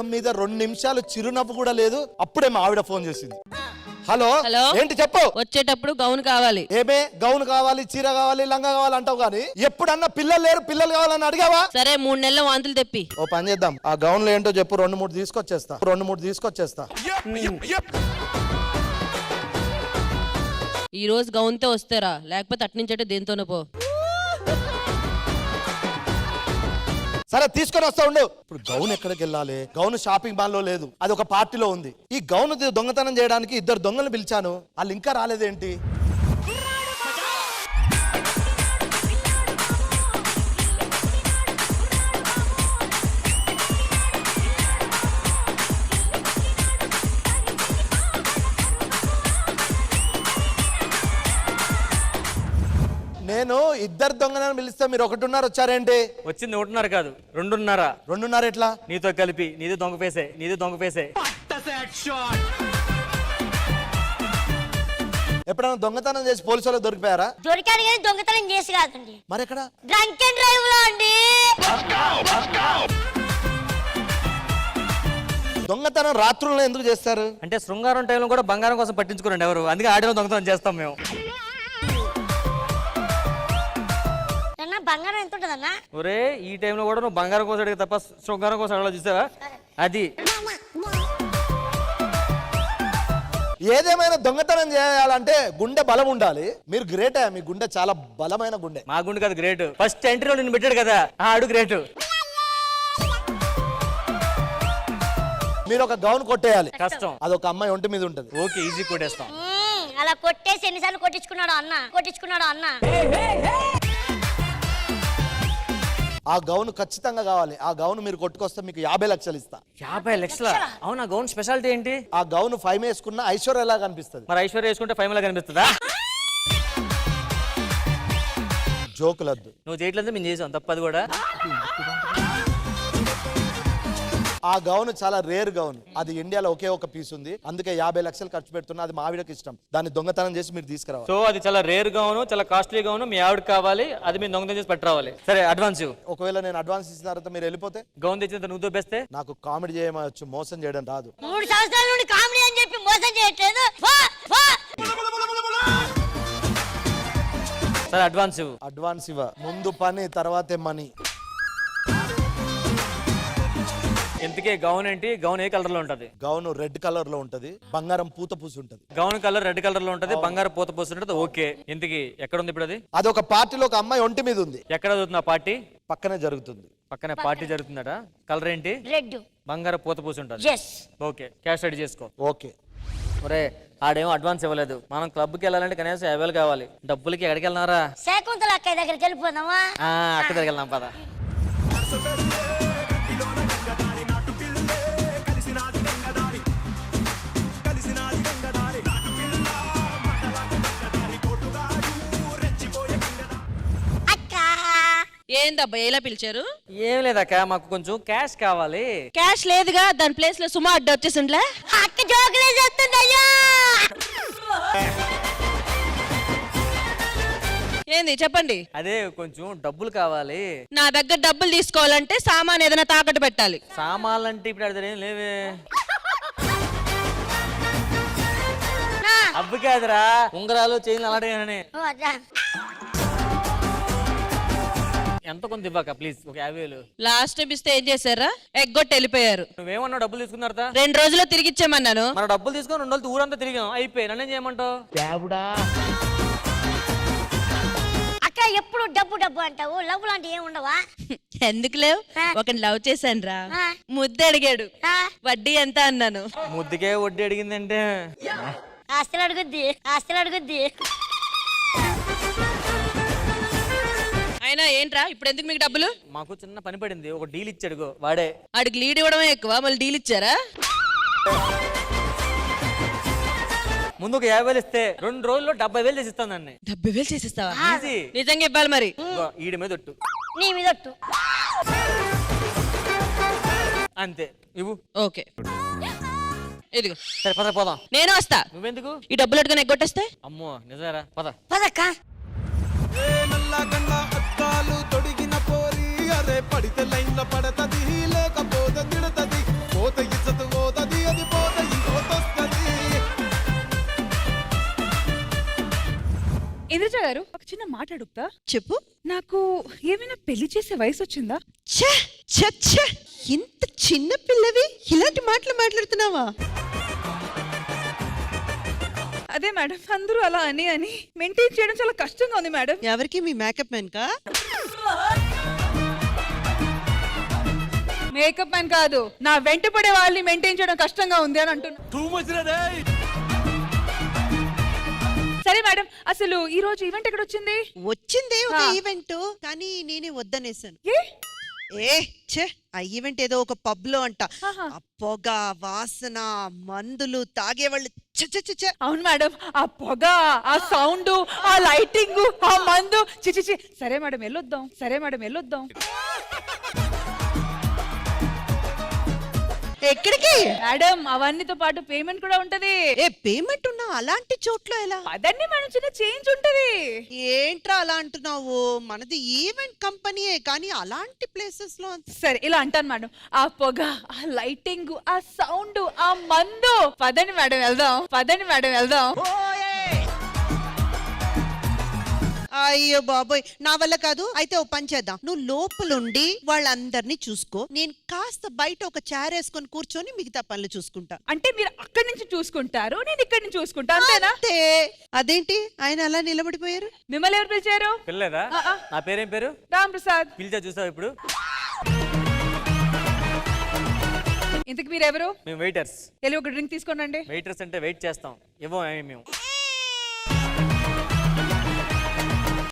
ముఖం మీద 2 నిమిషాలు చిరునవ్వు కూడా లేదు. అప్పుడే మా ఆవిడ ఫోన్ చేసింది. హలో ఏంటి చెప్పు. వచ్చేటప్పుడు గౌన్ కావాలి. ఏమే గౌన్ కావాలి, చీర కావాలి, లంగా కావాలి అంటావు గానీ ఎప్పుడన్నా పిల్లలు లేరు పిల్లలు కావాలని అడిగావా? సరే 3 నెలల వాంతులు తెప్పి. ఓ పని చేద్దాం, ఆ గౌన్లు ఏంటో చెప్పు. 2-3 తీసుకొచ్చేస్తా. ఈ రోజు గౌన్ తో వస్తారా, లేకపోతే అట్నుంచటే దేంతోనో పో. సరే తీసుకొని వస్తా ఉండు. ఇప్పుడు గౌన్ ఎక్కడికి వెళ్ళాలి? గౌన్ షాపింగ్ మాల్ లో లేదు, అది ఒక పార్టీలో ఉంది. ఈ గౌన్ దొంగతనం చేయడానికి 2 దొంగలు పిలిచాను, వాళ్ళు ఇంకా రాలేదేంటి? నేను 2 దొంగలను పిలిస్తే మీరు 1:30 వచ్చారేంటి? వచ్చింది 1:30 కాదు 2:30. 2:30 ఎట్లా? నీతో కలిపి నీది దొంగ పేసే. ఎప్పుడైనా దొంగతనం చేసి పోలీసు వాళ్ళకి దొరికిపోయారా? దొరికాను కానీ దొంగతనం చేసి కాదండి. మరి ఎక్కడ? డ్రంక్ అండ్ డ్రైవ్ లో అండి. దొంగతనం రాత్రుల్లో ఎందుకు చేస్తారు? అంటే శృంగారం టైంలో కూడా బంగారం కోసం పట్టించుకోరండి ఎవరు, అందుకే ఆడిన దొంగతనం చేస్తాం మేము. బంగారం ఎంత ఉంటదన్నా? ఒరే ఈ టైంలో కూడా నువ్వు బంగారం కోసం అడిగే తప్ప శృంగారం కోసం అడగ చూసావా? అది ఏదేమైనా దొంగతనం చేయాలంటే గుండె బలం ఉండాలి. మీరు గ్రేటే, మీ గుండె చాలా బలమైన గుండె. మా గుండె కాదు గ్రేట్, ఫస్ట్ ఎంట్రీలో నిన్ను పెట్టాడు కదా ఆడు గ్రేట్. మీరు ఒక గౌన్ కొట్టేయాలి, కష్టం. అదొక అమ్మాయి ఒంటి మీద ఉంటది. ఓకే ఈజీ కొట్టేస్తాం. అలా కొట్టేసి ఎన్నిసార్లు కొట్టించుకున్నాడు అన్న. ఆ గౌన్ ఖచ్చితంగా కావాలి. ఆ గౌన్ మీరు కొట్టుకొస్తే మీకు 50 లక్షలు ఇస్తా. 50 లక్షల? అవునా? గౌన్ స్పెషాలిటీ ఏంటి? ఆ గౌన్ 5 వేసుకున్న ఐశ్వర్య ఎలా కనిపిస్తుంది. మరి ఐశ్వర్య వేసుకుంటే 5 లా కనిపిస్తుందా? జోకులద్దు. నువ్వు చేయట్లేదు, మేము చేసాం తప్పది కూడా. ఆ గౌన్ చాలా రేర్ గౌన్, అది ఇండియాలో ఒకే ఒక పీస్ ఉంది, అందుకే 50 లక్షలు ఖర్చు పెడుతున్నా. అది మా ఆవిడకి ఇష్టం, దాన్ని దొంగతనం చేసి మీరు తీసుకురావాలి. సో అది చాలా రేర్ గౌను, చాలా కాస్ట్లీ గౌను, మీ ఆవిడ కావాలి, అది మీరు దొంగతనం చేసి పట్టురావాలి. సరే అడ్వాన్స్. ఒకవేళ నేను అడ్వాన్స్ ఇచ్చిన తర్వాత మీరు వెళ్ళిపోతే? గౌన్ తెచ్చినంత నువ్వు దొబ్బేస్తే? నాకు కామెడీ చేయవచ్చు, మోసం చేయడం రాదు. 3 సంవత్సరాల నుండి కామెడీ అని చెప్పి మోసం చేయట్లేదు. సరే అడ్వాన్స్ ఇవ్వ. ముందు పని తర్వాతే మనీ. ఎంతకే గౌన్ ఏంటి? గౌన్ ఏ కలర్ లో ఉంటది? గౌన్ రెడ్ కలర్ లో ఉంటది, బంగారం పూత పూసి ఉంటది. గౌన్ కలర్ రెడ్ కలర్ లో ఉంటది, బంగారం పూత పూసి ఉంటది. ఓకే, ఎంతకి ఎక్కడ ఉంది ఇప్పుడు అది? అది ఒక పార్టీలో ఒక అమ్మాయి ఒంటి మీద ఉంది. ఎక్కడ జరుగుతుంది ఆ పార్టీ? పక్కనే జరుగుతుంది. పక్కనే పార్టీ జరుగుతుందట. కలర్ ఏంటి? రెడ్. బంగారం పూత పూసి ఉంటది. ఓకే, క్యాష్ రెడీ చేసుకో. ఓకే. ఒరే ఆడేమో అడ్వాన్స్ ఇవ్వలేదు, మనం క్లబ్ కి వెళ్ళాలంటే కనీసం 50 కావాలి. డబ్బులకి ఎక్కడికి వెళ్ళినారా? శకుంతల అక్క దగ్గరికి వెళ్ళిపోదామా? అక్క దగ్గరికి వెళ్దాం పద. ఏందబ్బా ఎలా పిలిచారు? ఏం లేదక్క, మాకు కొంచెం క్యాష్ కావాలి. క్యాష్ లేదుగా, దాని ప్లేస్ లో సుమా అడ్డ వచ్చేసిండ్లే. అక్క జోకులే చేస్తుందయ్యా. ఏంది చెప్పండి? అదే కొంచెం డబ్బులు కావాలి. నా దగ్గర డబ్బులు తీసుకోవాలంటే సామాన్ ఏదైనా తాకట్టు పెట్టాలి. సామాన్లు అంటే ఇప్పుడు అడితే ఏం లేవే. అబ్బు కాదురా, ఉంగరాలు చైన్లు అలాంటివి. ఎంత కొంత ఇవ్వక ప్లీజ్, ఒక 50,000. లాస్ట్ టైం ఇస్తే ఏం చేశారా? ఎగ్గొట్టి వెళ్ళిపోయారు. నువ్వేమన్నావు? డబ్బులు తీసుకున్నారా? 2 రోజుల్లో తిరిగి ఇచ్చామన్నాను. మన డబ్బులు తీసుకొని 2 రోజులు ఊరంతా తిరిగాం, అయిపోయి నన్నేం చేయమంటావు? అక్క ఎప్పుడు డబ్బు అంటావు, లవ్ లాంటి ఏం ఉండవా? ఎందుకు లేవు? ఒక లవ్ చేశాను రా, ముద్దు అడిగాడు, వడ్డీ ఎంత అన్నాను. ముద్దుకే వడ్డీ అడిగిందంటే ఆస్తులు అడుగుద్ది. అయినా ఏంట్రా ఇప్పుడు ఎందుకు మీకు డబ్బులు? మాకు చిన్న పని పడింది, ఒక డీల్ ఇచ్చాడు వాడే. ఆడికి లీడ్ ఇవ్వడమే ఎక్కువ, మళ్ళీ డీల్ ఇచ్చారా? ముందు ఒక 50,000 ఇస్తే 2 రోజుల్లో 70,000 చేసి ఇస్తాను. దాన్ని 70,000 చేసిస్తావా? ఈజీ. నిజంగా ఇవ్వాలి మరి. ఈడి మీద ఒట్టు. నీ మీద ఒట్టు. అంతే ఇవ్వు. ఓకే ఇదిగో. సరే పద పోదాం. నేను వస్తా. నువ్వెందుకు? ఈ డబ్బులు అట్టుకుని ఎగ్గొట్టేస్తే? అమ్మో నిజారా, పదక్క. తొడిగిన పోరి అరే పడితే లైన్ లో పడతది, లేకపోతే తిడతది. పోతే ఇచ్చత పోతది అది పోతే ఇంకోతొస్తది. ఇంద్రజ గారు ఒక చిన్న మాట అడుగుతా. చెప్పు. నాకు ఏమైనా పెళ్లి చేసే వయసు వచ్చిందా? ఛే ఛే ఛే, ఇంత చిన్న పిల్లవి ఇలాంటి మాటలు మాట్లాడుతున్నావా? అదే మేడం, అందరూ అలా అని మెయింటైన్ చేయడం చాలా కష్టంగా ఉంది మేడం. ఎవరికి? మీ మేకప్ మ్యాన్ కా? మేకప్ మ్యాన్ కాదు, నా వెంట పడే వాళ్ళని మెయింటైన్ చేయడం కష్టంగా ఉంది అని అంటున్నా. సరే మేడం, అసలు ఈ రోజు ఈవెంట్ ఎక్కడ వచ్చింది? వచ్చిందే ఒక ఈవెంట్, కానీ నేనే వద్దనేసాను. ఏ ఛే, ఆ ఈవెంట్ ఏదో ఒక పబ్ లో అంట. ఆ పొగ, వాసన, మందులు తాగేవాళ్ళు. ఛ. అవును మేడం, ఆ పొగ, ఆ సౌండ్, ఆ లైటింగ్, ఆ మందు, చి. సరే మేడం వెళ్ళొద్దాం. ఎక్కడికి మేడం, అవన్నీతో పాటు పేమెంట్ కూడా ఉంటది. ఏ పేమెంట్ ఉన్నా అలాంటి చోట్ల ఎలా? అదన్నీ మేడం, చిన్న చేంజ్ ఉంటది. ఏంట్రా అలా అంటున్నావు? మనది ఈవెంట్ కంపెనీయే, కానీ అలాంటి ప్లేసెస్ లో సరే ఇలా అంటాను మేడం, ఆ పొగ, ఆ లైటింగ్, ఆ సౌండ్, ఆ మందు. పదండి మేడం వెళ్దాం. అయ్యో బాబోయ్, నా వల్ల కాదు. అయితే ఓ పని చేద్దాం, నువ్వు లోపలుండి వాళ్ళందరినీ చూసుకో, నేను కాస్త బయట ఒక చైర్ వేసుకొని కూర్చొని మిగతా పనులు చూసుకుంటా. అంటే మీరు అక్కడి నుంచి చూసుకుంటారు, నేను ఇక్కడి నుంచి చూసుకుంటా, అంతేనా? అంతే. అదేంటి ఆయన అలా నిలబడిపోయారు? మిమ్మల్ని ఎవరు పిలిచారు? పిల్లలేదా? నా పేరేం పేరు? రామ్ ప్రసాద్. పిలిచా చూసావు ఇప్పుడు? ఇంతకు మీరెవరు? మేము వెయిటర్స్. వెళ్ళి ఒక డ్రింక్ తీసుకొని రండి. వెయిటర్స్ అంటే వెయిట్ చేస్తాం, ఇవ్వం మేము.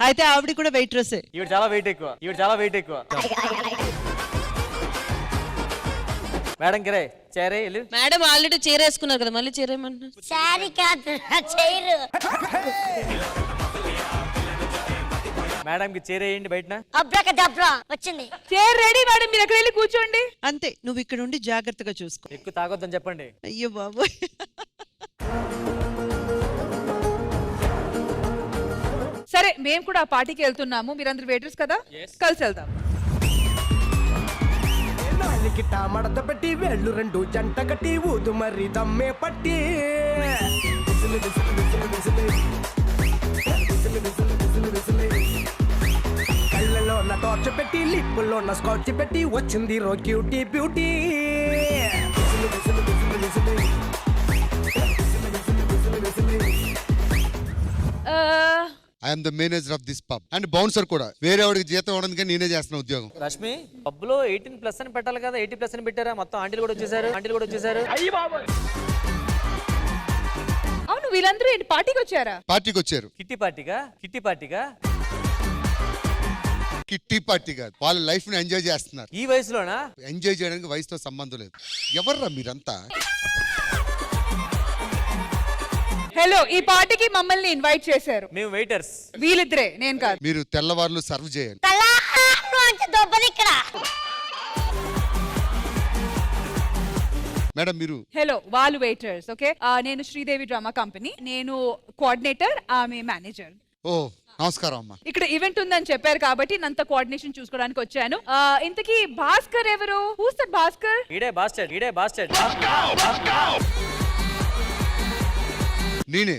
అయితే ఆవిడ కూడా వెయిట్రెస్సే. ఈవిడ చాలా వెయిట్ ఎక్కువ. మేడం కిరే చేరే వెళ్ళు. మేడం ఆల్రెడీ చీర వేసుకున్నారు కదా, మళ్ళీ చీర ఏమంటున్నారు? శారీ కాదు చైరు. మేడం కి చీర వేయండి బయటన. అబ్రాకదబ్రా వచ్చింది. చైర్ రెడీ మేడం, మీరు అక్కడ వెళ్ళి కూర్చోండి. అంతే, నువ్వు ఇక్కడ ఉండి జాగ్రత్తగా చూసుకో. ఎక్కువ తాగొద్దని చెప్పండి. అయ్యో బాబోయ్. సరే, మేము కూడా ఆ పార్టీకి వెళ్తున్నాము, మీరందరూ వెయిటర్స్ కదా, కలిసి వెళ్దాం. నాలికిట మడత పెట్టి వేళ్ళు రెండు జంట కట్టి ఊదు మరి దమ్మే పట్టి కళ్ళలో ఉన్న టార్చ్ పెట్టి లిప్పుల్లో ఉన్న స్కాచ్ పెట్టి వచ్చింది రో cutie beauty. I'm the manager of this pub and bouncer కూడా. వేరే వాడికి జీతం ఇవ్వడానికి నేనే చేస్తున్న ఉద్యోగం. రష్మి, పబ్ లో 18+ అని పెట్టాలి కదా, 80+ అని పెట్టారా? మొత్తం ఆంటీలు కూడా వచ్చేసారు. అవును, వీళ్ళందరూ ఏంటి పార్టీకి వచ్చారా? పార్టీకి వచ్చారు. కిట్టి పార్టీగా? కిట్టి పార్టీ కాదు, వాళ్ళ లైఫ్ ని ఎంజాయ్ చేస్తున్నారు. ఈ వయసులోనా? ఎంజాయ్ చేయడానికి వయసుతో సంబంధం లేదు. ఎవర్రా మీరంతా? హలో, ఈ పార్టీకి మమ్మల్ని ఇన్వైట్ చేశారు. మేము వెయిటర్స్. వీళ్ళిద్దరే, నేను కాదు. మీరు తెల్లవార్లు సర్వ్ చేయాలి. కళాకారులు అంటే దొబ్బలు ఇక్కడ. మేడం మీరు. హలో, వాళ్ళు వెయిటర్స్. ఓకే, నేను శ్రీదేవి డ్రామా కంపెనీ, నేను కోఆర్డినేటర్, ఆమె మేనేజర్. ఓ నమస్కారం అమ్మా. ఇక్కడ ఈవెంట్ ఉందని చెప్పారు కాబట్టి నంత కోఆర్డినేషన్ చూసుకోవడానికి వచ్చాను. ఇంతకీ భాస్కర్ ఎవరు? Who's that Bhaskar? ఈడే బాస్టర్డ్. నేనే.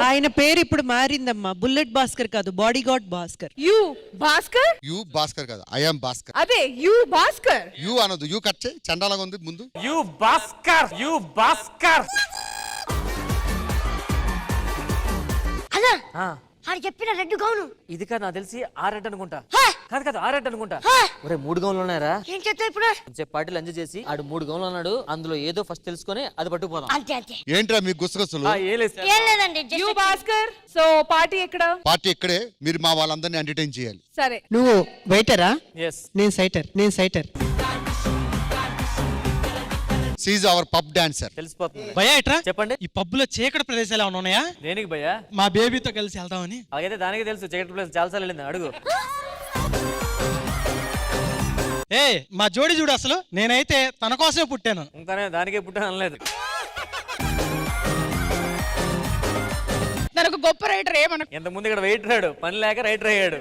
ఆయన పేరు ఇప్పుడు మారిందమ్మా, బుల్లెట్ భాస్కర్ కాదు, bodyguard Bhaskar. You Bhaskar? You Bhaskar కాదు, ఐఎమ్ భాస్కర్. అదే యు భాస్కర్. యు అనదు, యు కట్ చేయి, చండాలంగా ఉంది ముందు. యు భాస్కర్. అన్నా ఆడు చెప్పిన రెడ్ గౌను ఇది కాదు, నాకు తెలిసి ఆరెడ్ అనుకుంటా. హే! కాదు ఆరెడ్ అనుకుంటా. హే! ఒరే 3 గౌన్లు ఉన్నాయరా? ఏం చేస్తావు ఇప్పుడు? కొంచెం పార్టీలు ఎంజాయ్ చేసి ఆడు 3 గౌన్లు అన్నాడు, అందులో ఏదో ఫస్ట్ తెలుసుకొని అది పట్టుకుపోదాం. అంతే ఏంట్రా మీ గుసగుసలు? ఏం లేదండి. యు భాస్కర్. సో పార్టీ ఎక్కడ? పార్టీ ఇక్కడే. మీరు మా వాళ్ళందరినీ ఎంటర్టైన్ చేయాలి. సరే, నువ్వు వెయిటరా? Yes. నేను సైటర్. She's our pub dancer. తెలిసిపోతుంది. భయ్యా ఇట్రా చెప్పండి. ఈ పబ్బులో చీకటి ప్రదేశాలు ఏమైనా ఉన్నాయా? దేనికి భయ్యా? మా బేబీతో కలిసి వెళ్దామని. అలాగైతే దానికి తెలుసు, చీకటి ప్లేస్ చాలాసార్లు వెళ్ళింది, అడుగు. ఏ మా జోడి చూడు, అసలు నేనైతే తన కోసమే పుట్టాను. ఇంకానే దానికే పుట్టాను అనలేదు. నాకు గొప్ప రైటర్ ఏమన్నా. ఇంత ముందు ఇక్కడ వెయిటర్ అయ్యాడు, పని లేక రైటర్ అయ్యాడు.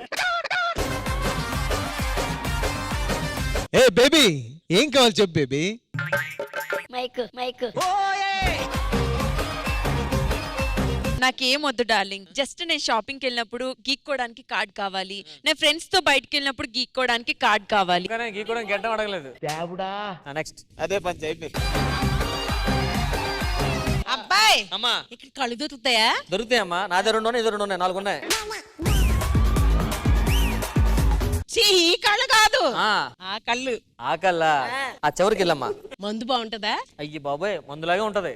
ఏ బేబీ, ఏం కావాలి చెప్పు బేబీ. మైక్ మైక్ నాకేం వద్దు డార్లింగ్, జస్ట్ నేను షాపింగ్కి వెళ్ళినప్పుడు గీక్కోవడానికి కార్డ్ కావాలి, నేను ఫ్రెండ్స్ తో బయటకు వెళ్ళినప్పుడు గీక్కోవడానికి కార్డ్ కావాలి. కానీ గీకోవడం గెడ్డం అడగలేదు. నెక్స్ట్ అదే పని అయిపోయింది. అబ్బాయి అమ్మా ఇక్కడ కళ్ళు దొరుకుతాయా? దొరుకుతాయమ్మా. నా దగ్గర 2 ఉన్నాయి, ఇది 2 ఉన్నాయి, 4 ఉన్నాయి. ఈ కళ్ళు కాదు, ఆ ఆ కళ్ళు. ఆకల్లా ఆ చివరికి వెళ్ళమ్మా. మందు బాగుంటదా? అయ్యి బాబోయ్, మందులాగే ఉంటది.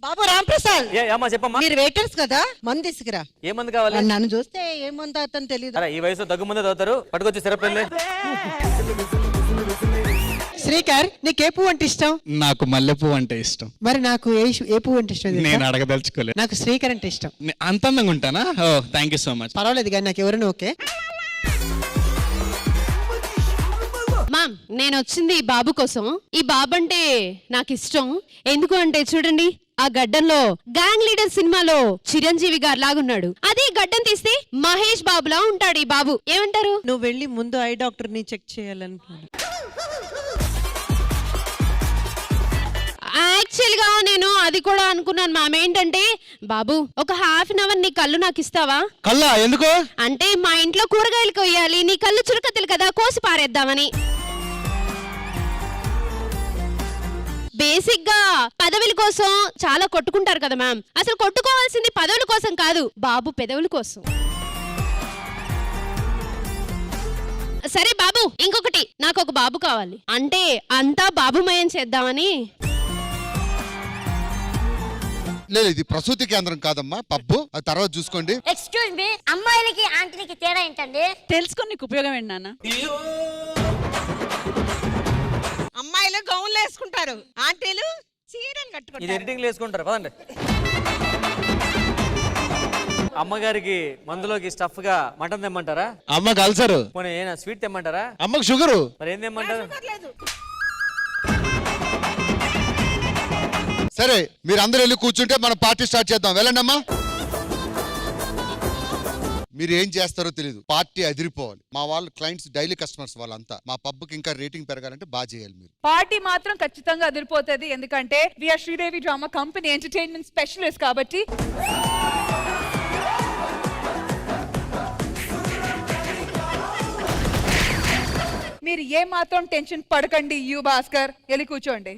బాబు రాంప్రసాద్ అమ్మా చెప్పమ్మా. మీరు వెయిటర్స్ కదా మంది తీసుకురా. ఏ మందు కావాలి? నన్ను చూస్తే ఏ మంది అతను తెలియదు. అరే ఈ వయసులో దగ్గు ముందే తాగుతారు, పట్టుకొచ్చి సిరప్ వెళ్ళి. శ్రీకర్ నీకు ఏ పువ్వు అంటే ఇష్టం? నాకు మల్లెపువ్వు అంటే ఇష్టం. మరి నాకు ఏ పువ్వు అంటే ఇష్టం? నేను అడగదలుచుకోలేదు. నాకు శ్రీకర్ అంటే ఇష్టం. అంత అందంగా ఉంటానా? ఓ థ్యాంక్ యూ సో మచ్. పర్వాలేదు కానీ నాకు ఎవరైనా ఓకే. మామ్ నేను వచ్చింది ఈ బాబు కోసం. ఈ బాబు అంటే నాకు ఇష్టం. ఎందుకు అంటే చూడండి, ఆ గడ్డంలో గ్యాంగ్ లీడర్ సినిమాలో చిరంజీవి గారు లాగున్నాడు. అదే గడ్డం తీస్తే మహేష్ బాబులా ఉంటాడు ఈ బాబు. ఏమంటారు? నువ్వు వెళ్ళి ముందు ఐ డాక్టర్ ని చెక్ చేయాలనుకున్నాను. యాక్చువల్ గా నేను అది కూడా అనుకున్నాను మామ్. ఏంటంటే బాబు ఒక హాఫ్ అన్ అవర్ నీ కళ్ళు నాకు ఇస్తావా? కల్లా ఎందుకు? అంటే మా ఇంట్లో కూరగాయలు కొయ్యాలి, నీ కళ్ళు చురకత్తలు కదా, కోసి పారేద్దామని. బేసిక్ గా పదవుల కోసం చాలా కొట్టుకుంటారు కదా మ్యామ్. అసలు కొట్టుకోవాల్సింది పదవుల కోసం కాదు, బాబు పెదవుల కోసం. సరే బాబు, ఇంకొకటి, నాకు ఒక బాబు కావాలి. అంటే అంతా బాబుమయం చేద్దామని. లేదు ఇది ప్రసూతి కేంద్రం కాదమ్మా, పబ్బు. అది తర్వాత చూసుకోండి. ఎక్స్క్యూజ్ మీ, అమ్మాయిలకి ఆంటీలకి తేడా ఏంటండి? తెలుసుకొని నీకు ఉపయోగం ఏంటి నాన్న? అమ్మాయిలు గౌన్లు వేసుకుంటారు, ఆంటీలు చీరలు ఇది కట్టుకుంటారు. ఎడిటింగ్ వేసుకుంటారు. పదండి. అమ్మగారికి మందులోకి స్టఫ్ గా మటన్ తెమ్మంటారా? అమ్మ కల్చరు. పోనీ ఏనా స్వీట్ తెమ్మంటారా? అమ్మకు షుగరు. మరి ఏం తెమ్మంటారు? సరే మీరు అందరూ వెళ్ళి కూర్చుంటే మనం పార్టీ స్టార్ట్ చేద్దాం. వెళ్ళండి అమ్మా. మీరు ఏం చేస్తారో తెలియదు, పార్టీ అదిరిపోవాలి. మా వాళ్ళు క్లయింట్స్ డైలీ కస్టమర్స్ వాళ్ళంతా. మా పబ్కి ఇంకా రేటింగ్ పెరగాలంటే బాగా చేయాలి మీరు. పార్టీ మాత్రం ఖచ్చితంగా అదిరిపోతుంది. ఎందుకంటే we are Sridevi drama company entertainment specialist కాబట్టి. మీరు ఏ మాత్రం టెన్షన్ పడకండి. యు భాస్కర్ వెళ్ళి కూర్చోండి.